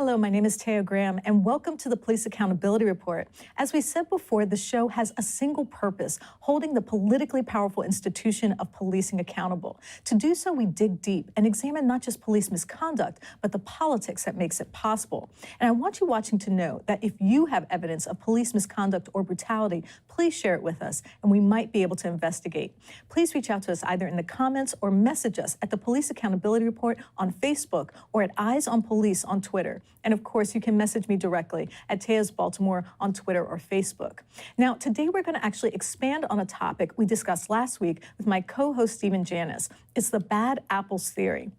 Hello, my name is Taya Graham, and welcome to the Police Accountability Report. As we said before, the show has a single purpose, holding the politically powerful institution of policing accountable. To do so, we dig deep and examine not just police misconduct, but the politics that makes it possible. And I want you watching to know that if you have evidence of police misconduct or brutality, please share it with us, and we might be able to investigate. Please reach out to us either in the comments or message us at the Police Accountability Report on Facebook or at Eyes on Police on Twitter. And of course, you can message me directly at Taya's Baltimore on Twitter or Facebook. Now, today we're going to actually expand on a topic we discussed last week with my co-host Stephen Janis. It's the bad apples theory.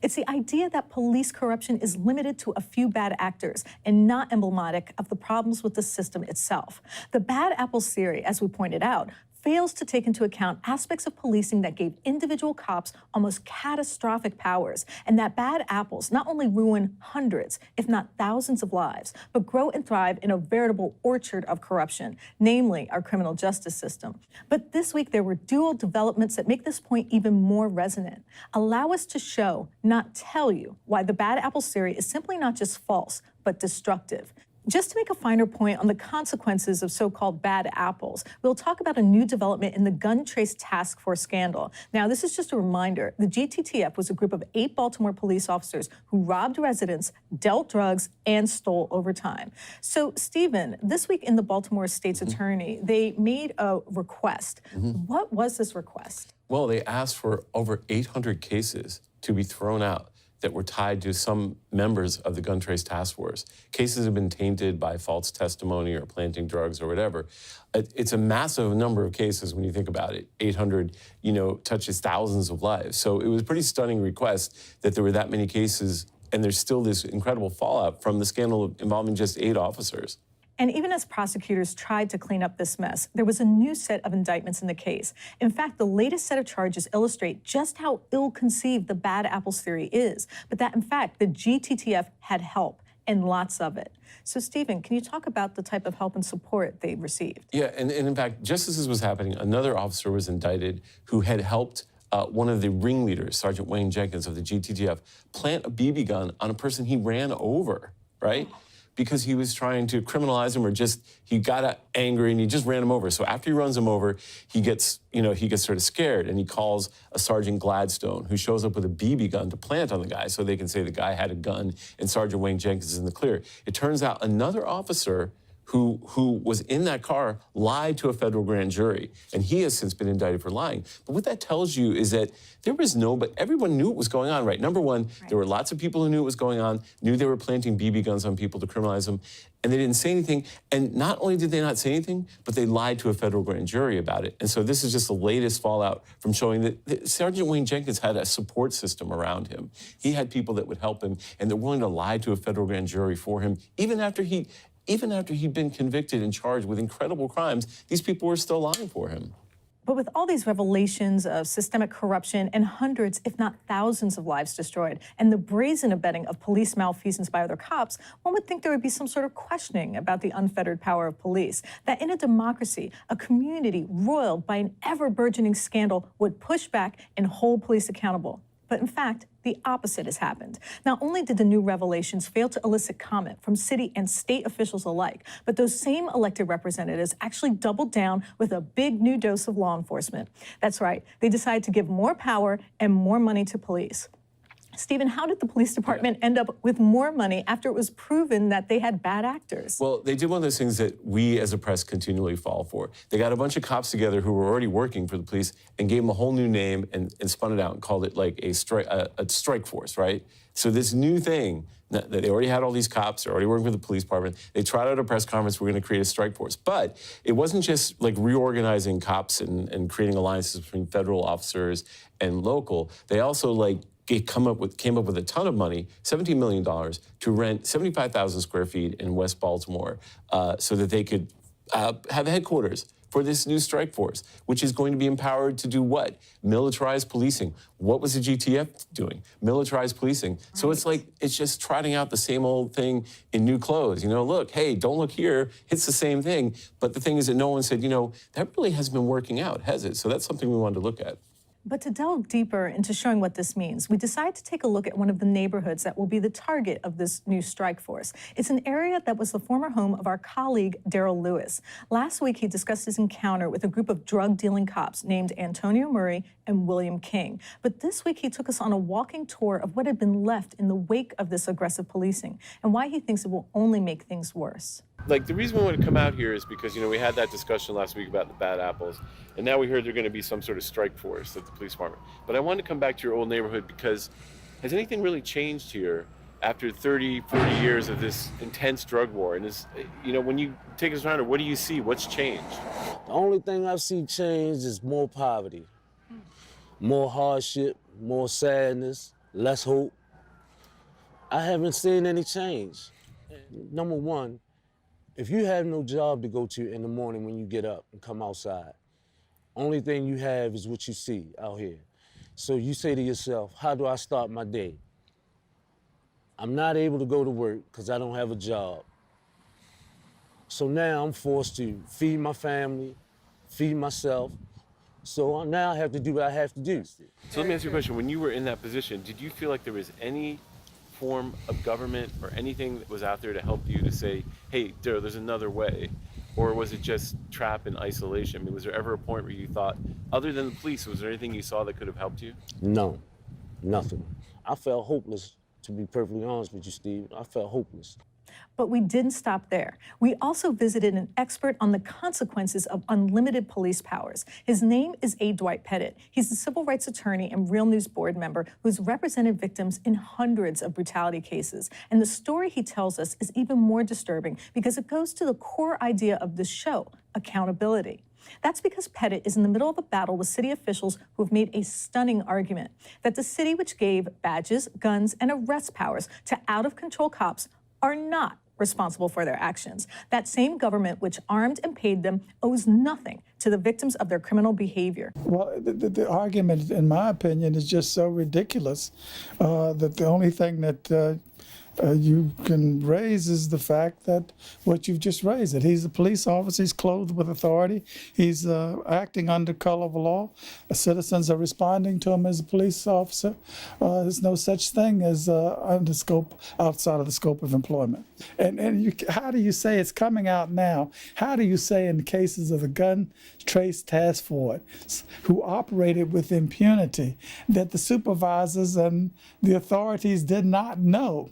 It's the idea that police corruption is limited to a few bad actors and not emblematic of the problems with the system itself. The bad apples theory, as we pointed out, fails to take into account aspects of policing that gave individual cops almost catastrophic powers, and that bad apples not only ruin hundreds, if not thousands of lives, but grow and thrive in a veritable orchard of corruption, namely our criminal justice system. But this week, there were dual developments that make this point even more resonant. Allow us to show, not tell you, why the bad apples theory is simply not just false, but destructive. Just to make a finer point on the consequences of so-called bad apples, we'll talk about a new development in the Gun Trace Task Force scandal. Now, this is just a reminder. The GTTF was a group of 8 Baltimore police officers who robbed residents, dealt drugs, and stole overtime. So, Stephen, this week in the Baltimore State's Attorney, they made a request. What was this request? Well, they asked for over 800 cases to be thrown out that were tied to some members of the Gun Trace Task Force. Cases have been tainted by false testimony or planting drugs or whatever. It's a massive number of cases when you think about it. 800, touches thousands of lives. So it was a pretty stunning request that there were that many cases, and there's still this incredible fallout from the scandal involving just 8 officers. And even as prosecutors tried to clean up this mess, there was a new set of indictments in the case. In fact, the latest set of charges illustrate just how ill-conceived the bad apples theory is, but that, in fact, the GTTF had help, and lots of it. So, Stephen, can you talk about the type of help and support they received? Yeah, and in fact, just as this was happening, another officer was indicted who had helped one of the ringleaders, Sergeant Wayne Jenkins of the GTTF, plant a BB gun on a person he ran over, right? Because he was trying to criminalize him, or he got angry and he just ran him over. So after he runs him over, he gets sort of scared, and he calls a Sergeant Gladstone, who shows up with a BB gun to plant on the guy so they can say the guy had a gun and Sergeant Wayne Jenkins is in the clear. It turns out another officer who was in that car lied to a federal grand jury, and he has since been indicted for lying. But what that tells you is that but everyone knew what was going on, right? Number one, there were lots of people who knew what was going on, knew they were planting BB guns on people to criminalize them, and they didn't say anything. And not only did they not say anything, but they lied to a federal grand jury about it. And so this is just the latest fallout from showing that Sergeant Wayne Jenkins had a support system around him. He had people that would help him, and they're willing to lie to a federal grand jury for him, even after he'd been convicted and charged with incredible crimes. These people were still lying for him. But with all these revelations of systemic corruption and hundreds, if not thousands of lives destroyed, and the brazen abetting of police malfeasance by other cops, one would think there would be some sort of questioning about the unfettered power of police. That in a democracy, a community roiled by an ever-burgeoning scandal would push back and hold police accountable. But in fact, the opposite has happened. Not only did the new revelations fail to elicit comment from city and state officials alike, but those same elected representatives actually doubled down with a big new dose of law enforcement. That's right, they decided to give more power and more money to police. Stephen, how did the police department end up with more money after it was proven that they had bad actors? Well, they did one of those things that we as a press continually fall for. They got a bunch of cops together who were already working for the police and gave them a whole new name and spun it out and called it like a strike force, right? So this new thing, that they already had all these cops, they're already working for the police department. They tried out a press conference, we're going to create a strike force. But it wasn't just like reorganizing cops and creating alliances between federal officers and local. They also came up with a ton of money, $17 million, to rent 75,000 square feet in West Baltimore so that they could have headquarters for this new strike force, which is going to be empowered to do what? Militarized policing. What was the GTF doing? Militarized policing. Right. So it's just trotting out the same old thing in new clothes. Look, hey, don't look here. It's the same thing. But the thing is that no one said, that really hasn't been working out, has it? So that's something we wanted to look at. But to delve deeper into showing what this means, we decided to take a look at one of the neighborhoods that will be the target of this new strike force. It's an area that was the former home of our colleague, Darrell Lewis. Last week, he discussed his encounter with a group of drug-dealing cops named Antonio Murray and William King. But this week, he took us on a walking tour of what had been left in the wake of this aggressive policing and why he thinks it will only make things worse. Like, the reason we want to come out here is because, we had that discussion last week about the bad apples, and now we heard there's going to be some sort of strike force at the police department. But I wanted to come back to your old neighborhood because has anything really changed here after 30, 40 years of this intense drug war? And this, when you take us around, what do you see? What's changed? The only thing I see change is more poverty, more hardship, more sadness, less hope. I haven't seen any change. Number one, if you have no job to go to in the morning when you get up and come outside, only thing you have is what you see out here. So you say to yourself, how do I start my day? I'm not able to go to work because I don't have a job. So now I'm forced to feed my family, feed myself. So now I have to do what I have to do. So let me ask you a question. When you were in that position, did you feel like there was any form of government or anything that was out there to help you to say, hey, there's another way? Or was it just trap in isolation? I mean, was there ever a point where you thought, other than the police, was there anything you saw that could have helped you? No, nothing. I felt hopeless, to be perfectly honest with you, Steve. I felt hopeless. But we didn't stop there. We also visited an expert on the consequences of unlimited police powers. His name is A. Dwight Pettit. He's a civil rights attorney and Real News board member who's represented victims in hundreds of brutality cases. And the story he tells us is even more disturbing because it goes to the core idea of this show, accountability. That's because Pettit is in the middle of a battle with city officials who have made a stunning argument that the city, which gave badges, guns, and arrest powers to out-of-control cops, are not responsible for their actions. That same government which armed and paid them owes nothing to the victims of their criminal behavior. Well, the argument, in my opinion, is just so ridiculous that the only thing that you can raise is the fact that what you've just raised, that he's a police officer, he's clothed with authority, he's acting under color of law, citizens are responding to him as a police officer. There's no such thing as outside of the scope of employment. And how do you say it's coming out now? How do you say in the cases of the gun trace task force, who operated with impunity, that the supervisors and the authorities did not know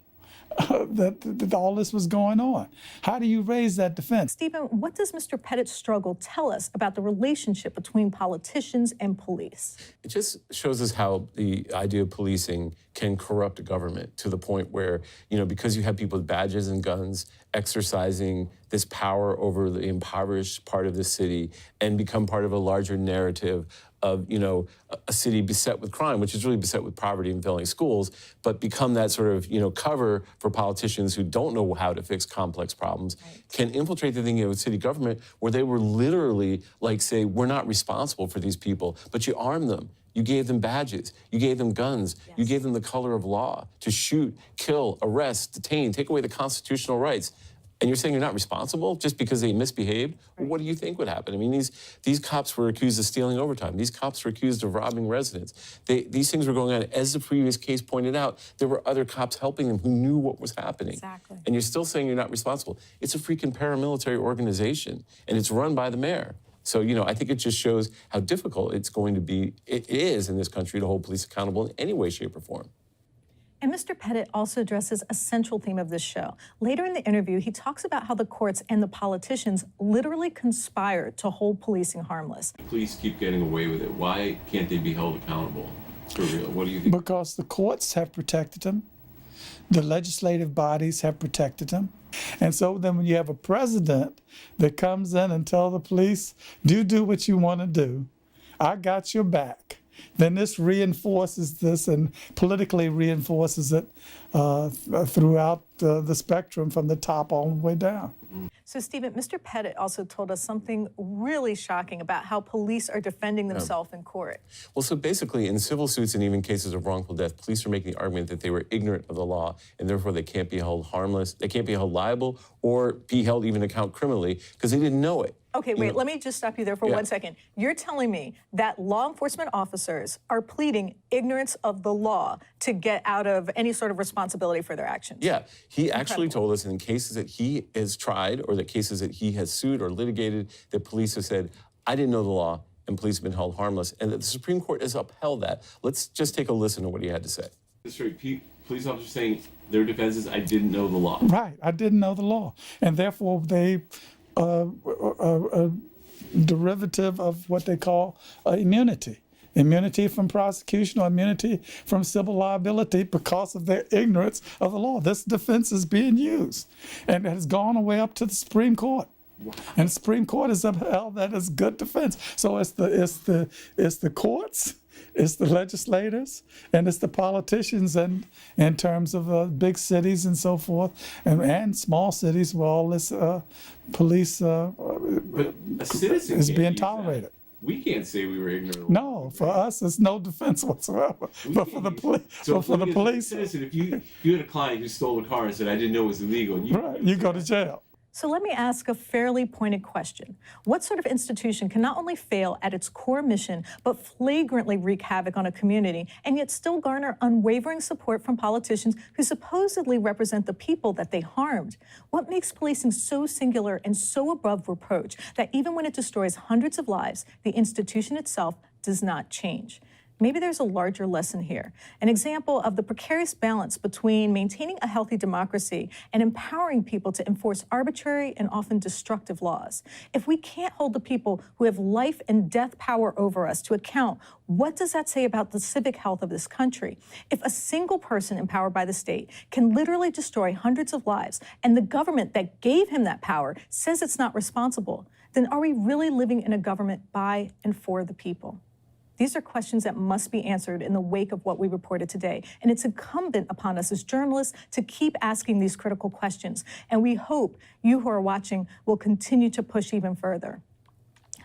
that all this was going on? How do you raise that defense? Stephen, what does Mr. Pettit's struggle tell us about the relationship between politicians and police? It just shows us how the idea of policing can corrupt a government to the point where, because you have people with badges and guns exercising this power over the impoverished part of the city and become part of a larger narrative of, a city beset with crime, which is really beset with poverty and failing schools, but become that sort of, cover for politicians who don't know how to fix complex problems, can infiltrate the thinking of city government where they were literally say, we're not responsible for these people, but you arm them. You gave them badges, you gave them guns, you gave them the color of law to shoot, kill, arrest, detain, take away the constitutional rights. And you're saying you're not responsible just because they misbehaved? Well, what do you think would happen? I mean, these cops were accused of stealing overtime. These cops were accused of robbing residents. These things were going on. As the previous case pointed out, there were other cops helping them who knew what was happening. Exactly. And you're still saying you're not responsible. It's a freaking paramilitary organization, and it's run by the mayor. So, I think it just shows how difficult it is in this country to hold police accountable in any way, shape, or form. And Mr. Pettit also addresses a central theme of this show. Later in the interview, he talks about how the courts and the politicians literally conspired to hold policing harmless. Police keep getting away with it. Why can't they be held accountable? For real, what do you think? Because the courts have protected them. The legislative bodies have protected them. And so then when you have a president that comes in and tells the police, do what you want to do, I got your back, then this reinforces this and politically reinforces it throughout the spectrum from the top all the way down. So, Stephen, Mr. Pettit also told us something really shocking about how police are defending themselves in court. Well, so basically, in civil suits and even cases of wrongful death, police are making the argument that they were ignorant of the law, and therefore they can't be held harmless, they can't be held liable, or be held even account criminally, because they didn't know it. Okay, wait, let me just stop you there for Yeah. 1 second. You're telling me that law enforcement officers are pleading ignorance of the law to get out of any sort of responsibility for their actions? Yeah, he actually Incredible. told us in cases that he has tried or the cases that he has sued or litigated, that police have said, I didn't know the law, and police have been held harmless, and that the Supreme Court has upheld that. Let's just take a listen to what he had to say. Police officers saying their defense is, I didn't know the law. Right, I didn't know the law, and therefore they derivative of what they call immunity. Immunity from prosecution or immunity from civil liability because of their ignorance of the law. This defense is being used, and it has gone away up to the Supreme Court. Wow. And the Supreme Court has upheld that as good defense. So it's the courts, it's the legislators, and it's the politicians, and in terms of big cities and so forth, and small cities where all this police But a citizen is can't being use tolerated. that. We can't say we were ignorant. No, for us, there's no defense whatsoever. But for the police, Citizen, if you had a client who stole a car and said, I didn't know it was illegal, you go to jail. So let me ask a fairly pointed question. What sort of institution can not only fail at its core mission, but flagrantly wreak havoc on a community, and yet still garner unwavering support from politicians who supposedly represent the people that they harmed? What makes policing so singular and so above reproach that even when it destroys hundreds of lives, the institution itself does not change? Maybe there's a larger lesson here, an example of the precarious balance between maintaining a healthy democracy and empowering people to enforce arbitrary and often destructive laws. If we can't hold the people who have life and death power over us to account, what does that say about the civic health of this country? If a single person empowered by the state can literally destroy hundreds of lives, and the government that gave him that power says it's not responsible, then are we really living in a government by and for the people? These are questions that must be answered in the wake of what we reported today. And it's incumbent upon us as journalists to keep asking these critical questions. And we hope you who are watching will continue to push even further.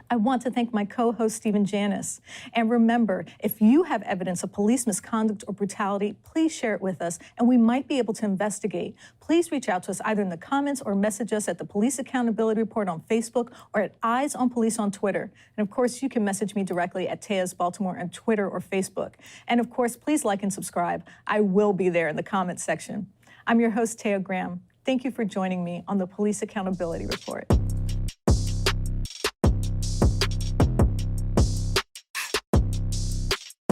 I want to thank my co-host, Stephen Janis. And remember, if you have evidence of police misconduct or brutality, please share it with us, and we might be able to investigate. Please reach out to us either in the comments or message us at the Police Accountability Report on Facebook or at Eyes on Police on Twitter. And of course, you can message me directly at Tea's Baltimore on Twitter or Facebook. And of course, please like and subscribe. I will be there in the comments section. I'm your host, Tea Graham. Thank you for joining me on the Police Accountability Report.